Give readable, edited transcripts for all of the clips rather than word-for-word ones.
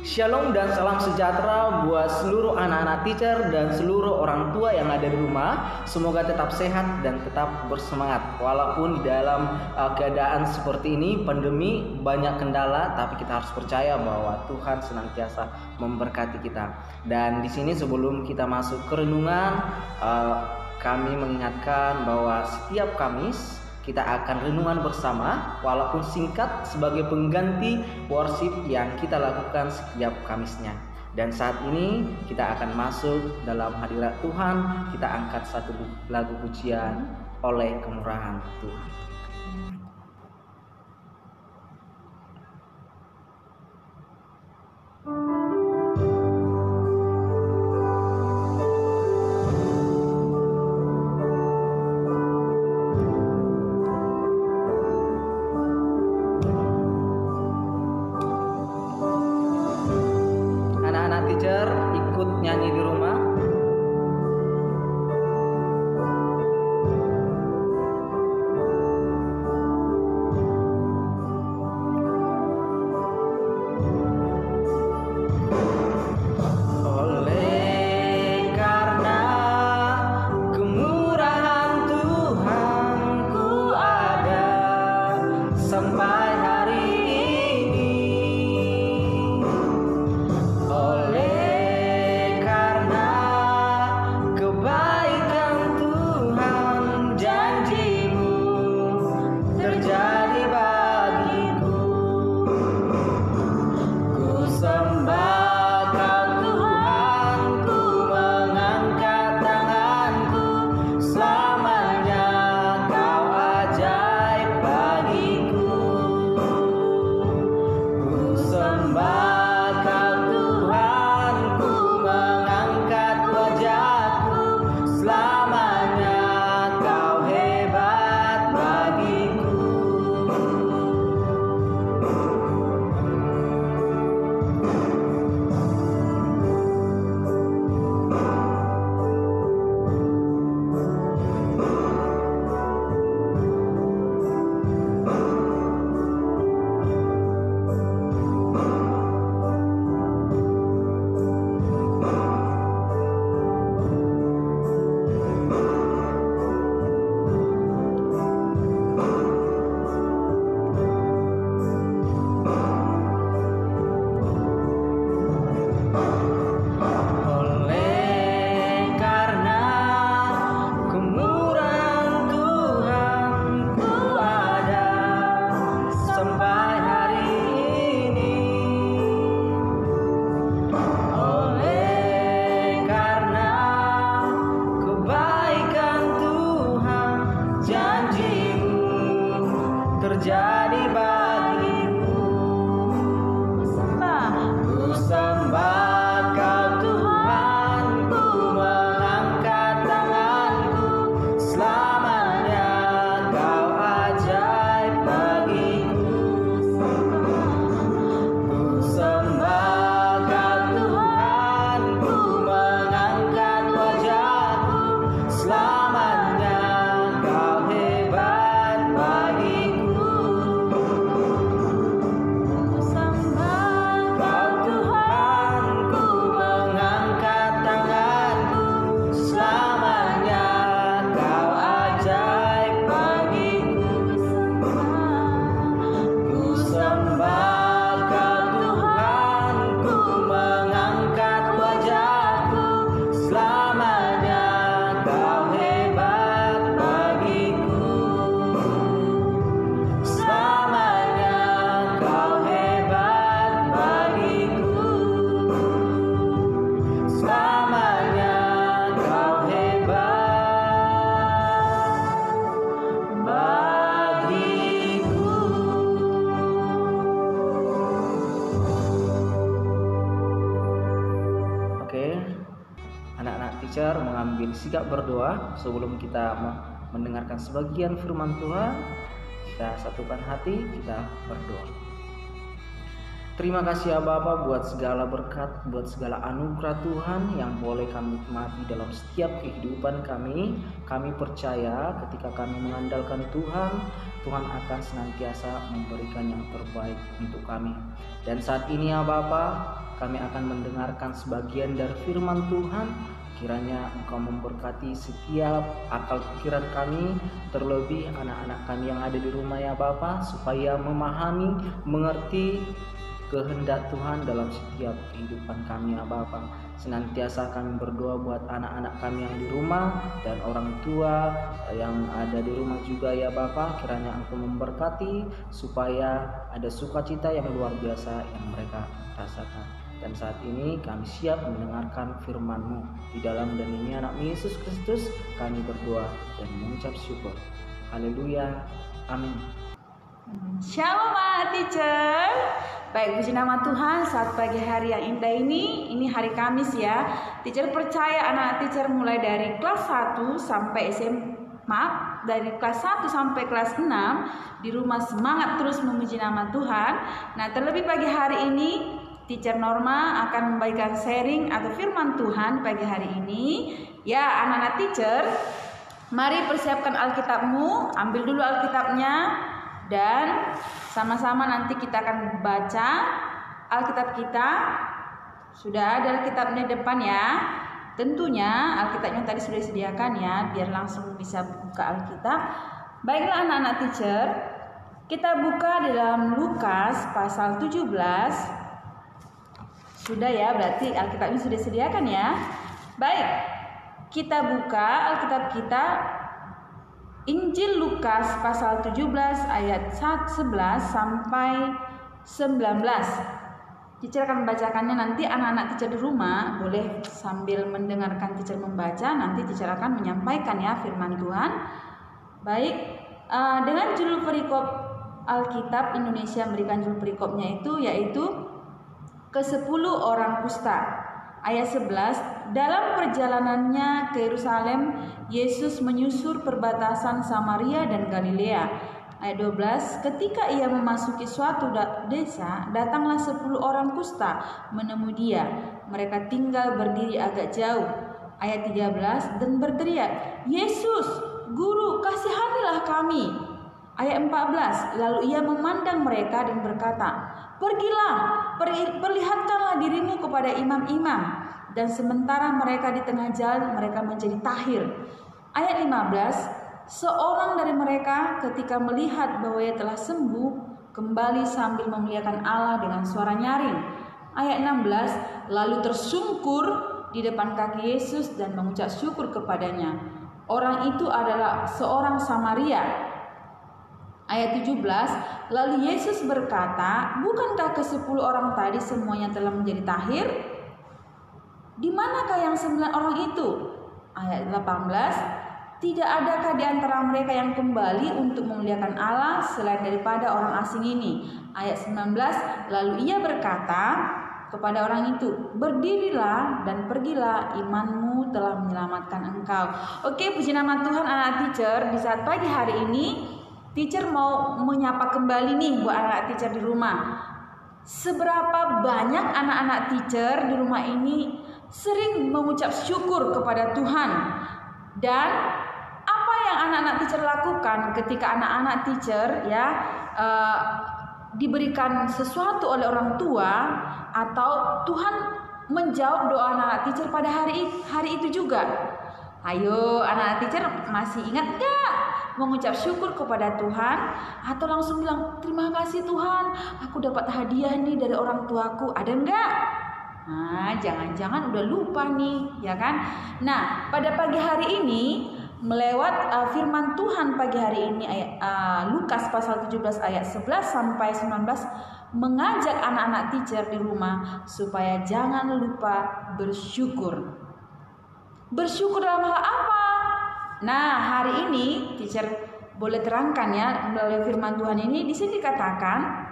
Shalom dan salam sejahtera buat seluruh anak-anak teacher dan seluruh orang tua yang ada di rumah. Semoga tetap sehat dan tetap bersemangat. Walaupun di dalam keadaan seperti ini, pandemi, banyak kendala, tapi kita harus percaya bahwa Tuhan senantiasa memberkati kita. Dan di sini sebelum kita masuk ke renungan, kami mengingatkan bahwa setiap Kamis kita akan renungan bersama, walaupun singkat, sebagai pengganti worship yang kita lakukan setiap Kamisnya. Dan saat ini kita akan masuk dalam hadirat Tuhan. Kita angkat satu lagu pujian, Oleh Kemurahan Tuhan. Ikut nyanyi di rumah. Oleh karena kemurahan Tuhan ku ada sampai hari ini. Oleh karena kebaikan Tuhan, janji-Mu terjadi bagiku. Ku sembah Kau Tuhan, ku mengangkat tanganku. Selamanya Kau ajaib bagiku. Ku sembah Kau Tuhan, ku mengangkat wajahku. Selamanya Kau hebat bagiku. Oleh karena kemurahan Tuhan ku ada sampai hari ini. Oleh karena kebaikan Tuhan, janji-Mu terjadi bagiku. Ku sembah Kau Tuhan, ku mengangkat tanganku. Selamanya Kau ajaib bagiku. Ku sembah Kau Tuhan, ku mengangkat wajahku. Selamanya Kau hebat bagiku. Ku sembah Kau Tuhan, ku mengangkat tanganku. Selamanya Kau ajaib bagiku. Ku sembah Kau Tuhan, ku mengangkat wajahku. Selamanya Kau hebat bagiku. Selamanya Kau hebat bagiku. Selamanya Kau hebat bagiku. Oke, anak-anak teacher mengambil sikap berdoa sebelum kita mendengarkan sebagian firman Tuhan. Kita satukan hati, kita berdoa. Terima kasih ya Bapa buat segala berkat, buat segala anugerah Tuhan yang boleh kami nikmati dalam setiap kehidupan kami. Kami percaya ketika kami mengandalkan Tuhan, Tuhan akan senantiasa memberikan yang terbaik untuk kami. Dan saat ini ya Bapa, kami akan mendengarkan sebagian dari firman Tuhan. Kiranya Engkau memberkati setiap akal pikiran kami, terlebih anak-anak kami yang ada di rumah ya Bapa, supaya memahami, mengerti kehendak Tuhan dalam setiap kehidupan kami ya Bapa. Senantiasa kami berdoa buat anak-anak kami yang di rumah dan orang tua yang ada di rumah juga ya Bapa. Kiranya Engkau memberkati supaya ada sukacita yang luar biasa yang mereka rasakan. Dan saat ini kami siap mendengarkan firman-Mu. Di dalam dan ini anak Yesus Kristus kami berdoa dan mengucap syukur. Haleluya. Amin. Shalom teacher. Baik, puji nama Tuhan saat pagi hari yang indah ini hari Kamis ya. Teacher percaya anak teacher mulai dari kelas 1 sampai dari kelas 1 sampai kelas 6 di rumah semangat terus memuji nama Tuhan. Nah, terlebih pagi hari ini Teacher Norma akan membagikan sharing atau firman Tuhan pagi hari ini. Ya, anak-anak teacher, mari persiapkan Alkitabmu, ambil dulu Alkitabnya, dan sama-sama nanti kita akan baca Alkitab kita. Sudah ada Alkitabnya di depan ya. Tentunya Alkitabnya tadi sudah disediakan ya, biar langsung bisa buka Alkitab. Baiklah anak-anak teacher, kita buka di dalam Lukas pasal 17. Sudah ya, berarti Alkitabnya sudah disediakan ya. Baik, kita buka Alkitab kita Injil Lukas pasal 17 ayat 11 sampai 19. Teacher akan membacakannya, nanti anak-anak teacher di rumah boleh sambil mendengarkan teacher membaca, nanti teacher akan menyampaikan ya firman Tuhan. Baik, dengan judul perikop Alkitab Indonesia memberikan judul perikopnya yaitu ke-10 orang kusta. Ayat 11, dalam perjalanannya ke Yerusalem, Yesus menyusur perbatasan Samaria dan Galilea. Ayat 12, ketika ia memasuki suatu desa, datanglah 10 orang kusta menemui dia. Mereka tinggal berdiri agak jauh. Ayat 13, dan berteriak, Yesus, Guru, kasihanilah kami. Ayat 14, lalu ia memandang mereka dan berkata, pergilah, perlihatkanlah dirimu kepada imam-imam. Dan sementara mereka di tengah jalan, mereka menjadi tahir. Ayat 15, seorang dari mereka ketika melihat bahwa ia telah sembuh, kembali sambil memuliakan Allah dengan suara nyaring. Ayat 16, lalu tersungkur di depan kaki Yesus dan mengucap syukur kepadanya. Orang itu adalah seorang Samaria. Ayat 17, lalu Yesus berkata, bukankah ke-10 orang tadi semuanya telah menjadi tahir? Di manakah yang 9 orang itu? Ayat 18, tidak adakah di antara mereka yang kembali untuk memuliakan Allah selain daripada orang asing ini? Ayat 19, lalu ia berkata kepada orang itu, berdirilah dan pergilah, imanmu telah menyelamatkan engkau. Oke, puji nama Tuhan anak teacher, di saat pagi hari ini teacher mau menyapa kembali nih buat anak teacher di rumah. Seberapa banyak anak-anak teacher di rumah ini sering mengucap syukur kepada Tuhan? Dan apa yang anak-anak teacher lakukan ketika anak-anak teacher diberikan sesuatu oleh orang tua, atau Tuhan menjawab doa anak-anak teacher pada hari itu juga? Ayo anak-anak teacher, masih ingat gak mengucap syukur kepada Tuhan, atau langsung bilang terima kasih Tuhan, aku dapat hadiah nih dari orang tuaku? Ada enggak? Nah, jangan-jangan udah lupa nih, ya kan? Nah, pada pagi hari ini melewat firman Tuhan pagi hari ini Lukas pasal 17 ayat 11 sampai 19 mengajak anak-anak teacher di rumah supaya jangan lupa bersyukur. Bersyukur dalam hal apa? Nah, hari ini teacher boleh terangkan ya melalui firman Tuhan ini. Di sini dikatakan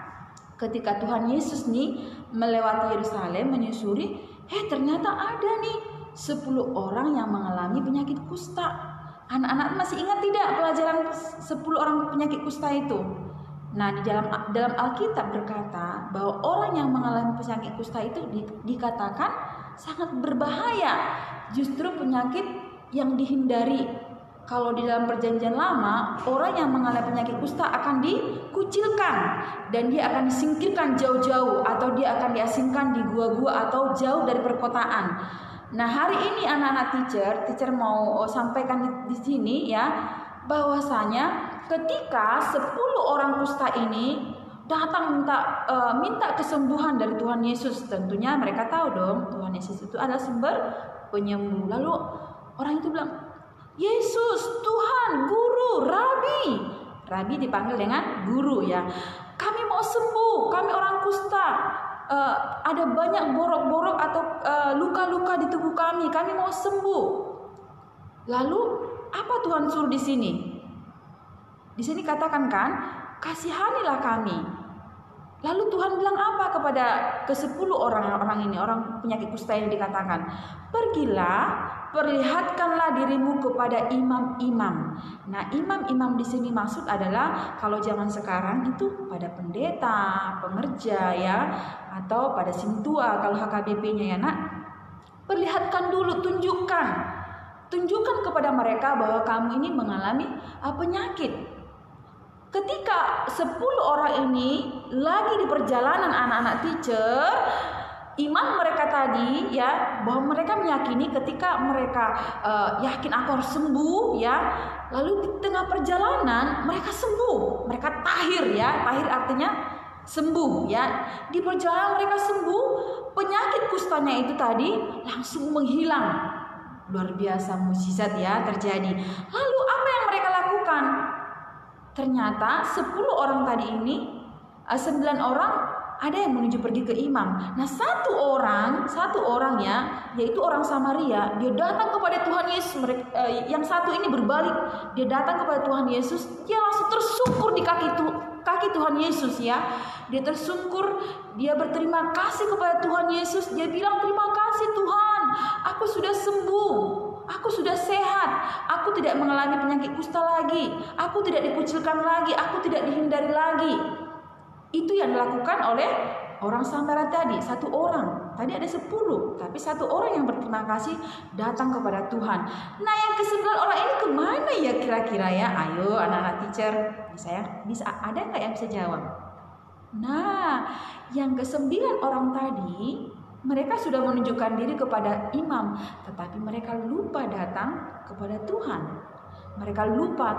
ketika Tuhan Yesus nih melewati Yerusalem menyusuri, ternyata ada nih 10 orang yang mengalami penyakit kusta. Anak-anak masih ingat tidak pelajaran 10 orang penyakit kusta itu? Nah, di dalam Alkitab berkata bahwa orang yang mengalami penyakit kusta itu dikatakan sangat berbahaya. Justru penyakit yang dihindari kalau di dalam perjanjian lama, orang yang mengalami penyakit kusta akan dikucilkan dan dia akan disingkirkan jauh-jauh, atau dia akan diasingkan di gua-gua atau jauh dari perkotaan. Nah, hari ini anak-anak teacher mau sampaikan di sini ya, bahwasanya ketika 10 orang kusta ini datang minta kesembuhan dari Tuhan Yesus, tentunya mereka tahu dong Tuhan Yesus itu adalah sumber penyembuh. Lalu orang itu bilang, Yesus, Tuhan, Guru, Rabi. Rabi dipanggil dengan guru ya. Kami mau sembuh, kami orang kusta. Ada banyak borok-borok atau luka-luka di tubuh kami mau sembuh. Lalu apa Tuhan suruh di sini? Di sini katakan kan, kasihanilah kami. Lalu Tuhan bilang apa kepada ke-10 orang ini, orang penyakit kusta yang dikatakan? Pergilah, perlihatkanlah dirimu kepada imam-imam. Nah, imam-imam di sini maksud adalah kalau zaman sekarang itu pada pendeta, pengerja ya, atau pada sintua kalau HKBP-nya ya nak. Perlihatkan dulu, tunjukkan kepada mereka bahwa kamu ini mengalami penyakit. Ketika 10 orang ini lagi di perjalanan anak-anak teacher, iman mereka tadi ya, bahwa mereka meyakini ketika mereka yakin aku harus sembuh ya, lalu di tengah perjalanan mereka sembuh, mereka tahir ya, tahir artinya sembuh ya. Di perjalanan mereka sembuh, penyakit kustanya itu tadi langsung menghilang. Luar biasa mukjizat ya terjadi. Lalu apa yang mereka lakukan? Ternyata 10 orang tadi ini, 9 orang ada yang menuju pergi ke imam. Nah, satu orang ya, yaitu orang Samaria, dia datang kepada Tuhan Yesus. Yang satu ini berbalik, dia datang kepada Tuhan Yesus, dia langsung tersungkur di kaki Tuhan Yesus ya. Dia tersungkur, dia berterima kasih kepada Tuhan Yesus. Dia bilang, terima kasih Tuhan, aku sudah sembuh, aku sudah sehat, aku tidak mengalami penyakit kusta lagi, aku tidak dikucilkan lagi, aku tidak dihindari lagi. Itu yang dilakukan oleh orang Samaria tadi, satu orang. Tadi ada 10, tapi satu orang yang berterima kasih datang kepada Tuhan. Nah, yang ke-9 orang ini kemana ya kira-kira ya? Ayo anak-anak teacher, bisa ada nggak yang bisa jawab? Nah, yang ke-9 orang tadi, mereka sudah menunjukkan diri kepada imam, tetapi mereka lupa datang kepada Tuhan. Mereka lupa,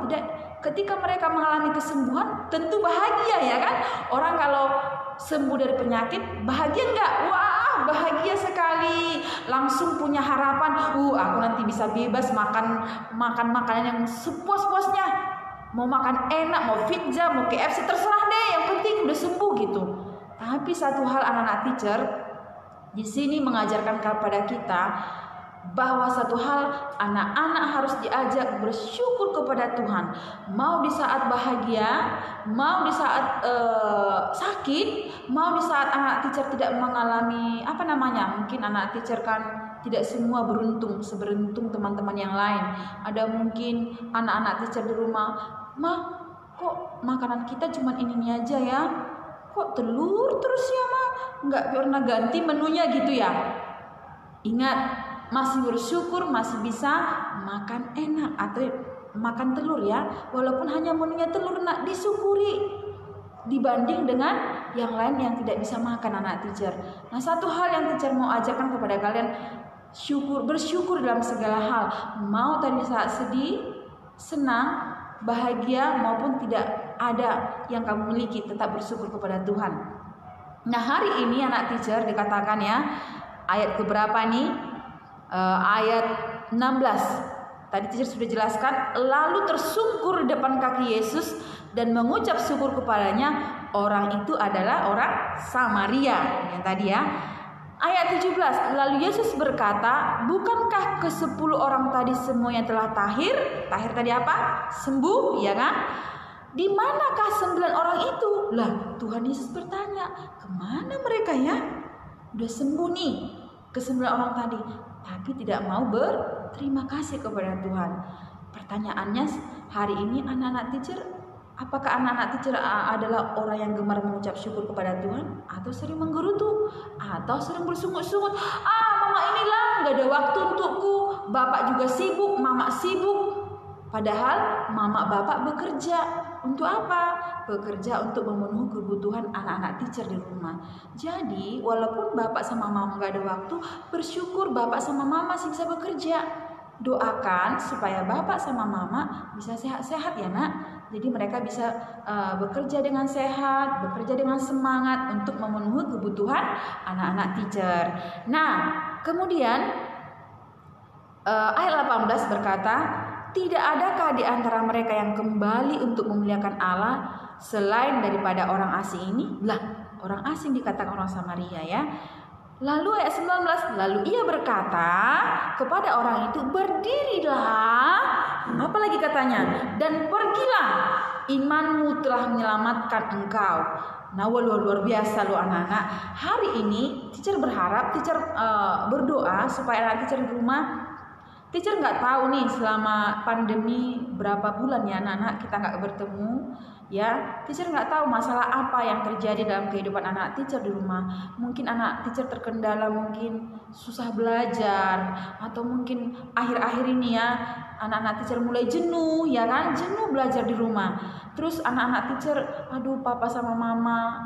ketika mereka mengalami kesembuhan, tentu bahagia ya kan? Orang kalau sembuh dari penyakit, bahagia enggak? Wah, bahagia sekali. Langsung punya harapan, aku nanti bisa bebas makan makanan yang sepuas-puasnya. Mau makan enak, mau pizza, mau KFC, terserah deh, yang penting udah sembuh gitu. Tapi satu hal anak-anak teacher di sini mengajarkan kepada kita bahwa satu hal, anak-anak harus diajak bersyukur kepada Tuhan. Mau di saat bahagia, mau di saat sakit, mau di saat anak teacher tidak mengalami mungkin anak teacher kan tidak semua seberuntung teman-teman yang lain. Ada mungkin anak-anak teacher di rumah, kok makanan kita cuma ini aja ya, kok telur terus ya nggak pernah ganti menunya gitu ya. Ingat, masih bersyukur, masih bisa makan enak atau makan telur ya, walaupun hanya menunya telur, nak disyukuri dibanding dengan yang lain yang tidak bisa makan anak teacher. Nah, satu hal yang teacher mau ajarkan kepada kalian, bersyukur dalam segala hal. Mau tadi saat sedih, senang, bahagia maupun tidak ada yang kamu miliki, tetap bersyukur kepada Tuhan. Nah, hari ini anak teacher dikatakan ya, ayat keberapa nih? Ayat 16. Tadi teacher sudah jelaskan, lalu tersungkur di depan kaki Yesus dan mengucap syukur kepadanya. Orang itu adalah orang Samaria yang tadi ya. Ayat 17, lalu Yesus berkata, bukankah ke-10 orang tadi semuanya telah tahir? Tahir tadi apa? Sembuh, ya kan? Di manakah 9 orang itu? Lah, Tuhan Yesus bertanya, kemana mereka ya? Udah sembuh nih ke-9 orang tadi, tapi tidak mau berterima kasih kepada Tuhan. Pertanyaannya hari ini anak-anak teacher, apakah anak-anak teacher adalah orang yang gemar mengucap syukur kepada Tuhan, atau sering menggerutu, atau sering bersungut-sungut? Mama inilah gak ada waktu untukku, bapak juga sibuk, mama sibuk. Padahal mama bapak bekerja. Untuk apa? Bekerja untuk memenuhi kebutuhan anak-anak teacher di rumah. Jadi walaupun bapak sama mama gak ada waktu, bersyukur bapak sama mama masih bisa bekerja. Doakan supaya bapak sama mama bisa sehat-sehat ya nak. Jadi mereka bisa bekerja dengan sehat, bekerja dengan semangat untuk memenuhi kebutuhan anak-anak teacher. Nah, kemudian ayat 18 berkata, tidak adakah di antara mereka yang kembali untuk memuliakan Allah selain daripada orang asing ini? Lah, orang asing dikatakan orang Samaria ya. Lalu ayat 19, lalu ia berkata kepada orang itu, berdirilah, apalagi katanya, dan pergilah, imanmu telah menyelamatkan engkau. Nah, luar biasa loh anak-anak. Hari ini teacher berharap, teacher berdoa supaya anak teacher di rumah. Teacher nggak tahu nih selama pandemi berapa bulan ya anak-anak kita nggak bertemu ya. Teacher nggak tahu masalah apa yang terjadi dalam kehidupan anak teacher di rumah. Mungkin anak teacher terkendala, mungkin susah belajar, atau mungkin akhir-akhir ini ya anak-anak teacher mulai jenuh ya kan, jenuh belajar di rumah. Terus anak-anak teacher, aduh papa sama mama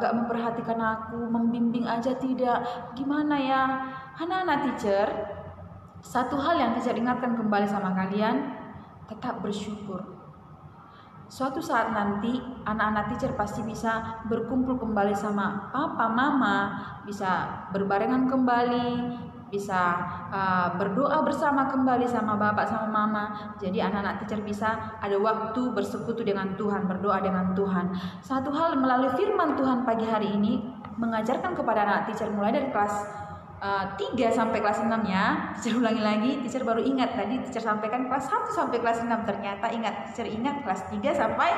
nggak memperhatikan aku, membimbing aja tidak, gimana ya anak-anak teacher. Satu hal yang teacher ingatkan kembali sama kalian, tetap bersyukur. Suatu saat nanti anak-anak teacher pasti bisa berkumpul kembali sama papa, mama, bisa berbarengan kembali, bisa berdoa bersama kembali sama bapak sama mama. Jadi anak-anak teacher bisa ada waktu bersekutu dengan Tuhan, berdoa dengan Tuhan. Satu hal melalui firman Tuhan pagi hari ini mengajarkan kepada anak teacher mulai dari kelas 3 sampai kelas 6 ya. Teacher ulangi lagi, teacher baru ingat tadi teacher sampaikan kelas 1 sampai kelas 6, ternyata teacher ingat kelas 3 sampai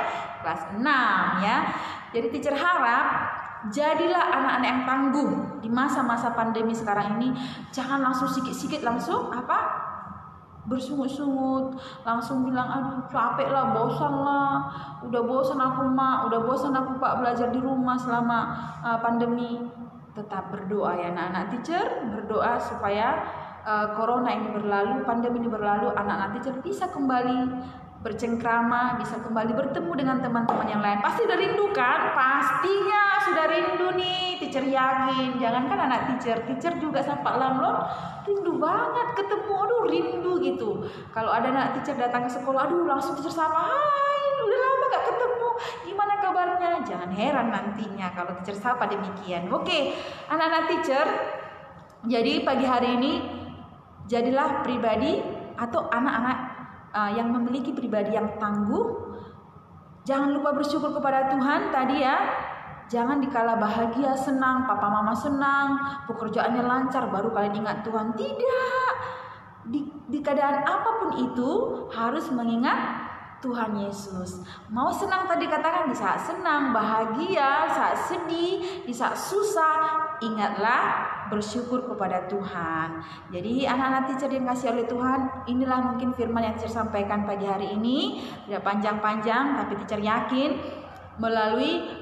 kelas 6 ya. Jadi teacher harap jadilah anak-anak yang tangguh di masa-masa pandemi sekarang ini. Jangan langsung sikit-sikit langsung bersungut-sungut, langsung bilang aduh capek lah, bosan lah, udah bosan aku mak, udah bosan aku pak belajar di rumah selama pandemi. Tetap berdoa ya anak-anak teacher, berdoa supaya corona ini berlalu, pandemi ini berlalu, anak-anak teacher bisa kembali bercengkrama, bisa kembali bertemu dengan teman-teman yang lain. Pasti udah rindu kan? Pastinya sudah rindu nih, teacher yakin. Jangankan anak teacher juga sampai lamlon rindu banget ketemu, aduh rindu gitu. Kalau ada anak teacher datang ke sekolah, aduh langsung teacher sapa, hai udah lama gak ketemu, gimana kabarnya? Jangan heran nantinya kalau teacher sapa demikian. Oke, anak-anak teacher, jadi pagi hari ini jadilah pribadi atau anak-anak yang memiliki pribadi yang tangguh. Jangan lupa bersyukur kepada Tuhan tadi ya. Jangan dikala bahagia, senang, papa mama senang, pekerjaannya lancar baru kalian ingat Tuhan. Tidak. Di keadaan apapun itu harus mengingat Tuhan Yesus. Mau senang tadi katakan di saat senang, bahagia, saat sedih, di saat susah, ingatlah bersyukur kepada Tuhan. Jadi anak-anak teacher yang kasih oleh Tuhan, inilah mungkin firman yang teacher sampaikan pagi hari ini. Tidak panjang-panjang, tapi teacher yakin melalui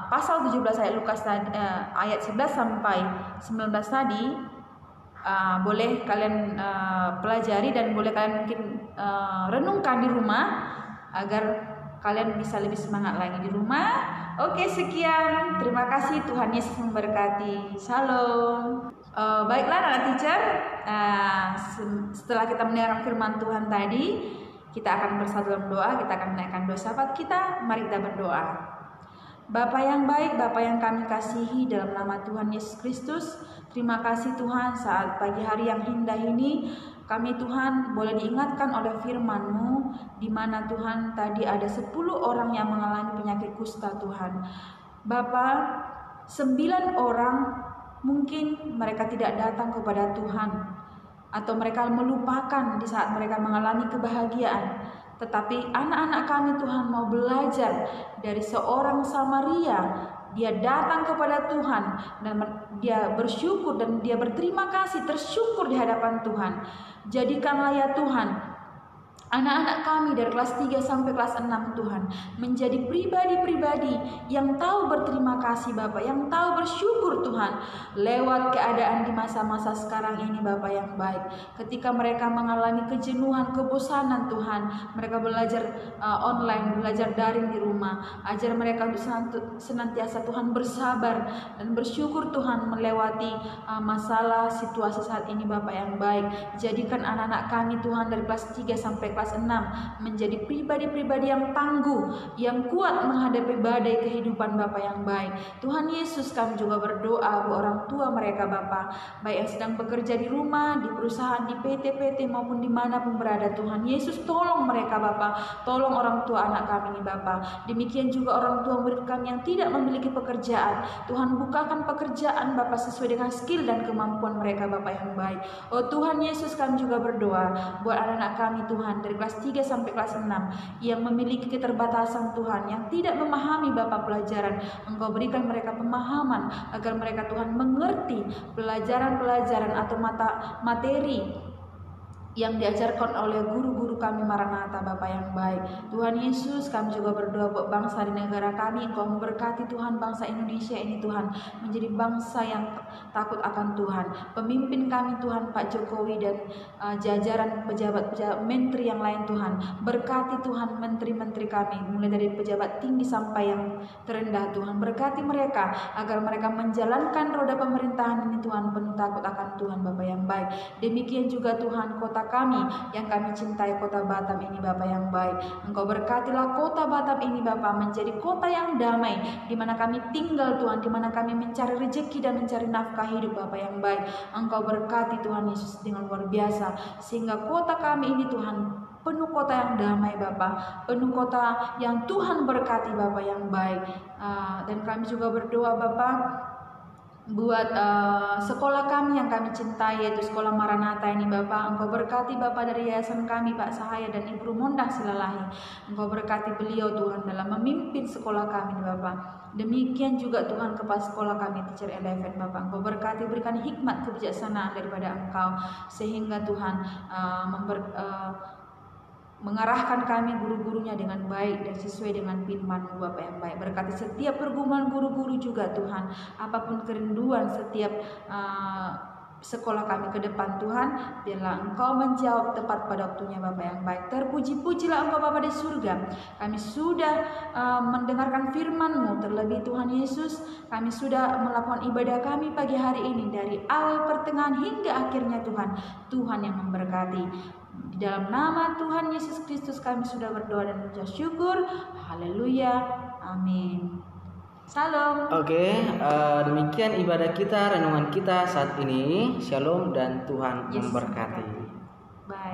pasal 17 ayat Lukas ayat 11 sampai 19 tadi, boleh kalian pelajari dan boleh kalian mungkin renungkan di rumah agar kalian bisa lebih semangat lagi di rumah. Oke, sekian. Terima kasih, Tuhan Yesus memberkati. Shalom. Baiklah anak teacher, setelah kita mendengar firman Tuhan tadi, kita akan bersatu dalam doa. Kita akan menaikkan doa syafaat kita. Mari kita berdoa. Bapa yang baik, Bapa yang kami kasihi, dalam nama Tuhan Yesus Kristus, terima kasih Tuhan saat pagi hari yang indah ini kami Tuhan boleh diingatkan oleh firman-Mu, di mana Tuhan tadi ada 10 orang yang mengalami penyakit kusta Tuhan. Bapa, 9 orang mungkin mereka tidak datang kepada Tuhan, atau mereka melupakan di saat mereka mengalami kebahagiaan. Tetapi anak-anak kami Tuhan mau belajar dari seorang Samaria. Dia datang kepada Tuhan dan dia bersyukur dan dia berterima kasih, tersyukur di hadapan Tuhan. Jadikanlah ya Tuhan anak-anak kami dari kelas 3 sampai kelas 6 Tuhan menjadi pribadi-pribadi yang tahu berterima kasih Bapak, yang tahu bersyukur Tuhan lewat keadaan di masa-masa sekarang ini Bapak yang baik. Ketika mereka mengalami kejenuhan, kebosanan Tuhan, mereka belajar online, belajar daring di rumah. Ajar mereka untuk senantiasa Tuhan bersabar dan bersyukur Tuhan melewati masalah situasi saat ini Bapak yang baik. Jadikan anak-anak kami Tuhan dari kelas 3 sampai kelas 6 menjadi pribadi-pribadi yang tangguh, yang kuat menghadapi badai kehidupan Bapa yang baik. Tuhan Yesus, kami juga berdoa buat orang tua mereka Bapa, baik yang sedang bekerja di rumah, di perusahaan, di PT-PT maupun dimanapun berada. Tuhan Yesus, tolong mereka Bapa, tolong orang tua anak kami ini Bapa. Demikian juga orang tua murid kami yang tidak memiliki pekerjaan. Tuhan, bukakan pekerjaan Bapa sesuai dengan skill dan kemampuan mereka Bapa yang baik. Oh Tuhan Yesus, kami juga berdoa buat anak-anak kami Tuhan dari kelas 3 sampai kelas 6 yang memiliki keterbatasan Tuhan, yang tidak memahami Bapak pelajaran. Engkau berikan mereka pemahaman agar mereka Tuhan mengerti pelajaran-pelajaran atau materi yang diajarkan oleh guru-guru kami Maranatha Bapa yang baik. Tuhan Yesus, kami juga berdoa buat bangsa di negara kami. Engkau memberkati Tuhan bangsa Indonesia ini Tuhan menjadi bangsa yang takut akan Tuhan. Pemimpin kami Tuhan Pak Jokowi dan jajaran pejabat-pejabat menteri yang lain Tuhan. Berkati Tuhan menteri-menteri kami mulai dari pejabat tinggi sampai yang terendah Tuhan. Berkati mereka agar mereka menjalankan roda pemerintahan ini Tuhan penuh takut akan Tuhan Bapa yang baik. Demikian juga Tuhan kota kami yang kami cintai, kota Batam ini Bapa yang baik. Engkau berkatilah kota Batam ini Bapa menjadi kota yang damai, di mana kami tinggal Tuhan, di mana kami mencari rezeki dan mencari nafkah hidup Bapa yang baik. Engkau berkati Tuhan Yesus dengan luar biasa, sehingga kota kami ini Tuhan penuh kota yang damai Bapa, penuh kota yang Tuhan berkati Bapa yang baik. Dan kami juga berdoa Bapa buat sekolah kami yang kami cintai, yaitu sekolah Maranatha ini Bapak. Engkau berkati Bapak dari yayasan kami Pak Sahaya dan Ibu Mondang Silalahi. Engkau berkati beliau Tuhan dalam memimpin sekolah kami Bapak. Demikian juga Tuhan kepala sekolah kami Teacher Eleven Bapak. Engkau berkati, berikan hikmat kebijaksanaan daripada Engkau, sehingga Tuhan mengarahkan kami guru-gurunya dengan baik dan sesuai dengan firman-Mu Bapa yang baik. Berkati setiap pergumulan guru-guru juga Tuhan, apapun kerinduan setiap sekolah kami ke depan Tuhan, biarlah Engkau menjawab tepat pada waktunya Bapa yang baik. Terpuji-pujilah Engkau Bapa di surga. Kami sudah mendengarkan firman-Mu, terlebih Tuhan Yesus, kami sudah melakukan ibadah kami pagi hari ini dari awal, pertengahan hingga akhirnya Tuhan. Tuhan yang memberkati. Di dalam nama Tuhan Yesus Kristus kami sudah berdoa dan mengucap syukur. Haleluya. Amin. Salam. Oke, demikian ibadah kita, renungan kita saat ini. Shalom dan Tuhan memberkati. Bye.